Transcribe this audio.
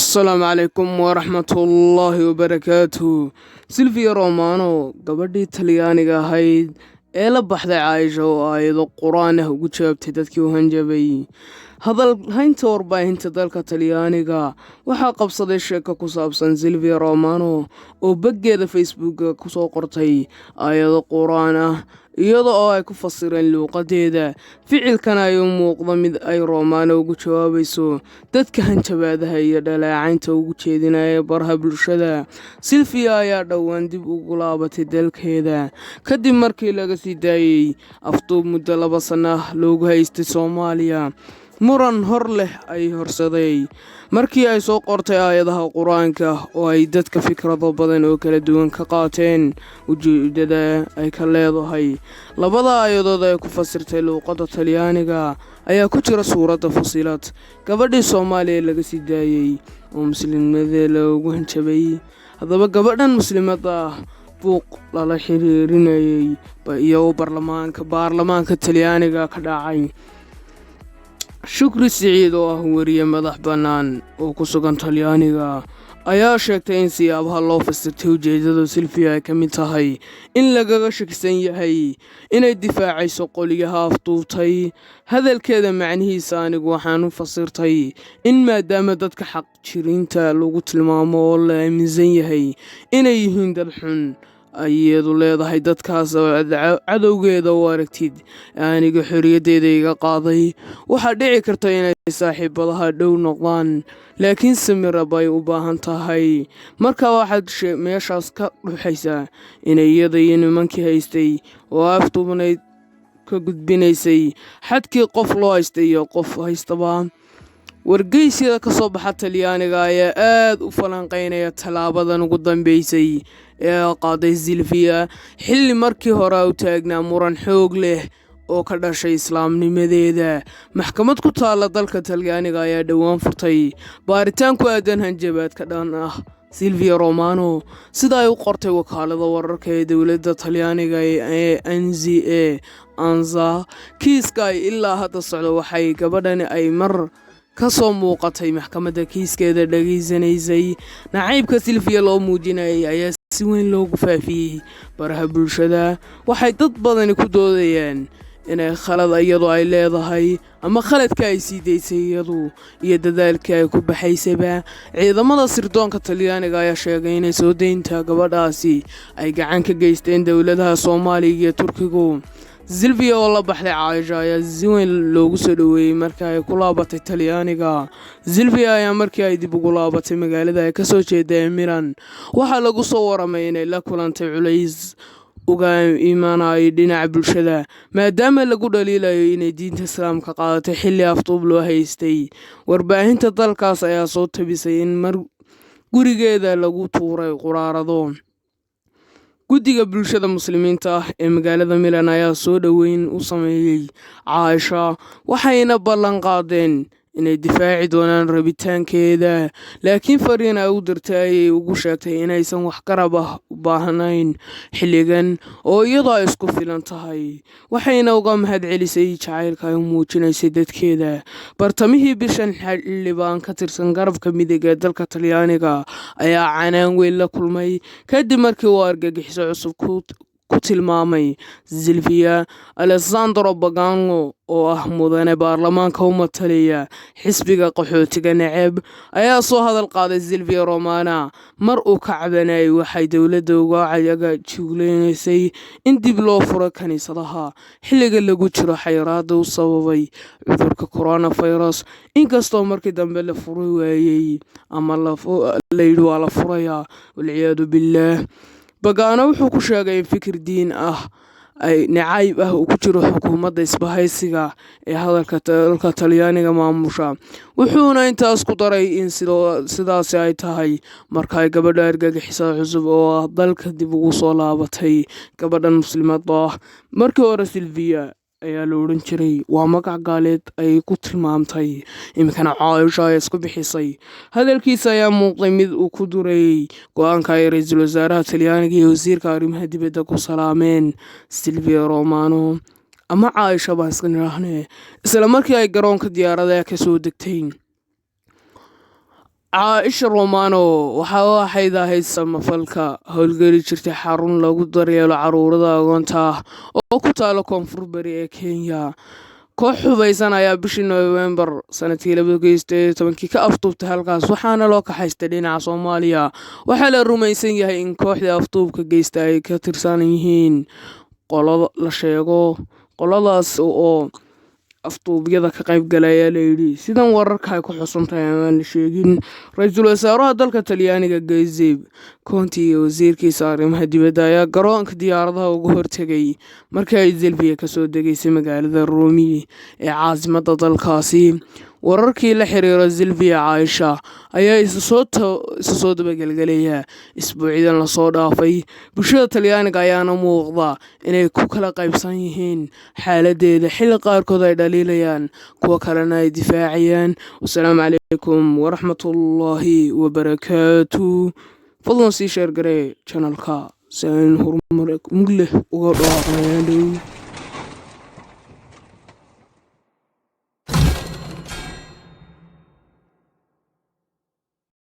Asalaamu calaykum waraxmatullaahi wabarakaatuh. Silvia Romano gabadhii Talyaaniga ahayd ee la baxday Caaisha oo aayado quraan ah ugu jawaabtay dadkii u hanjabay. Hadalhaynta warbaahinta dalka Talyaaniga waxaa qabsaday sheeko ku saabsan Silvia Romano oo baggeeda Facebook ku soo qortay aayado quraan ah iyada oo ay ku fasireen luuqadeeda. Ficilkan ayaa u muuqda mid ay Romano ugu jawaabayso dadka hanjabaadaha iyo dhaleecaynta ugu jeedinaya baraha bulshada. Silvia ayaa dhowaan dib ugu laabatay dalkeeda kadib markii laga sii daayay afduub muddo 2 sano ah loogu haystay Soomaaliya. Muran hor leh ay horseeday markii ay soo qortay aayadaha quraanka oo ay dadka fikrado badan oo kala duwan ka qaateen ujeedada ay ka leedahay. Labada aayadood ay ku fasirtay luuqadda Talyaaniga ayaa ku jira suuradda Fusilat, gabadhii Soomaaliya laga sii daayay oo muslimadeeda loogu hanjabay. Haddaba gabadhan muslimadda ah buuq lala xiriirinayay iyo baarlamaanka Talyaaniga ka dhacay. Shukri Siciid oo ah wariye madax bannaan oo ku sugan Talyaaniga ayaa sheegtay in siyaabaha loo fasirtay ujeedada Silvia ay ka mid tahay in lagaga shakisan yahay inay difaacayso qoliyaha afduubtay. Hadalkeeda macnihiisa anigu waxaan u fasirtay in maadaama dadka xaq jirinta lagu tilmaamo oo la aaminsan yahay inay yihiin dad xun ayadu leedahay dadkaas cadowgeeda u aragtid aniga xorriyaddeeda iga qaaday. Waxaa dhici karta inay saaxiibadaha dhow noqdaan laakiin samira bay u baahan tahay. Marka waxaad meeshaas ka dhuuxaysaa inay iyada iyo nimankii haystay oo afduubnayd ka gudbinaysay xadkii qof loo haystay iyo qof haystaba. Wargeysyada ka soo baxa Talyaaniga ayaa aad u falanqeynaya talaabadan ugu dambeysay ee qaaday Silvia xilli markii hore u taagnaa muran xoog leh oo ka dhashay islaamnimadeeda. Maxkamad ku taalla dalka Talyaaniga ayaa dhowaan furtay baaritaan ku aadan hanjabaad ka dhan ah Silvia Romano sida ay u qortay wakaaladda wararka ee dowladda Talyaaniga ee ANSA. Kiiska ay ilaa hadda socdo waxay gabadhani ay mar ka soo muuqatay maxkamadda kiiskeeda dhageysanaysay. Nacaybka Silvia loo muujinayay ayaa si weyn loogu faafiyey baraha bulshada. Waxay dad badani ku doodayaan inay khalad iyadu ay leedahay ama khaladka ay sii daysay iyadu iyo dadaalkii ay ku baxaysaba. Ciidamada sirdoonka Talyaaniga ayaa sheegay inay soo deynta gabadhaasi ay gacan ka geysteen dowladaha Soomaaliya iyo Turkigu. Silvia oo la baxday Caaisha ayaa si weyn loogu soo dhaweeyay markii ay ku laabatay Talyaaniga. Silvia ayaa markii ay dib ugu laabatay magaalada ay ka soo jeeday Milan waxaa lagu soo waramay inay la kulantay culays uga imaanaya dhinaca bulshada maadaama lagu dhaliilayo inay diinta Islaamka qaadatay xilli afduub loo haystay. Warbaahinta dalkaas ayaa soo tabisay in mar gurigeeda lagu tuuray quraarado. Guddiga bulshada muslimiinta ah ee magaalada Milan ayaa soo dhaweyn u sameeyay Caaisha waxayna ballan qaadeen inay difaaci doonaan rabitaankeeda. Laakiin fariin ay u dirtay ayay ugu sheegtay inaysan wax garab ah u baahnayn xilligan oo iyadoo ay isku filan tahay. Waxayna uga mahadcelisay jacaylka ay u muujinaysay dadkeeda. Bartamihii bishan xildhibaan ka tirsan garabka midig ee dalka Talyaaniga ayaa canaan weyn la kulmay kadib markii uu argagixiso cusub ku tilmaamay Silvia. Alessandro Bagano oo ah mudane baarlamaanka u matalaya xisbiga qaxootiga neceb ayaa soo hadal qaaday Silvia Romano mar uu ka cabanayay waxay dowladda uga juglaynaysay in dib loo furo kaniisadaha xilliga lagu jiro xayiraadda u sababay cudurka coronavirus. Inkastoo markii dambe la furi waayay ama la yidhi waa la furayaa walciyaadu billaah. Bagano wuxuu ku sheegay in fikir diin ah ay nacayb ah uu ku jiro xukuumadda isbahaysiga ee hadalka dalka Talyaaniga maamusha. Wuxuuna intaas ku daray in sidaasi ay tahay marka ay gabadha argagixisada cusub oo dalka dib ugu soo laabatay. Gabadhan muslimadda ah markii hore Silvia ayaa la odhan jiray waa magac gaaleed ay ku tilmaamtay, iminkana Caaisha ay isku bixisay. Hadalkiisa ayaa muuqday mid uu ku durayay go-aanka ay ra'iisul wasaaraha Talyaaniga iyo wasiirka arrimaha dibadda ku salaameen Silvia Romano ama Caaisha baan iska nidhaahnee isla markii ay garoonka diyaaradaha ka soo degtay. caaisha romano waxay ahayd samafalka howlgeli jirtay xarun lagu daryeelo caruurada agoonta ah oo ku taalo koonfur bari ee Kenya. Koox hubeysan ayaa bishii November sanadkii 2017 ka afduubtay halkaas, waxaana loo kaxaystay dhinaca Soomaaliya. Waxaa la rumaysan yahay in kooxdii afduubka geystay ay ka tirsan yihiin qolada la sheego qoladaas oo afduubyada ka qayb galaya la yidhi, sidan wararka ay ku xusantahay aan la sheegin. Ra-iisul wasaaraha dalka Talyaaniga Giuseppe Conte iyo wasiirkiisa arrimaha dibadda ayaa garoonka diyaaradaha uga hortegay markii ay Silvia kasoo degaysay magaalada Rome ee caasimadda dalkaasi. Wararkii la xiriira Silvia Caaisha ayaa isa soo dabagelgelaya isbuucidan lasoo dhaafay. Bulshada Talyaaniga ayaana muuqda inay ku kala qaybsan yihiin xaaladeeda, xilli qaarkood ay dhaliilayaan, kuwa kalena ay difaacayaan. Wasalaamu calaykum waraxmatullaahi wabarakaatu. fadlan sii sheer garee channelka si aan horumar mug leh uga dhawaaqnay.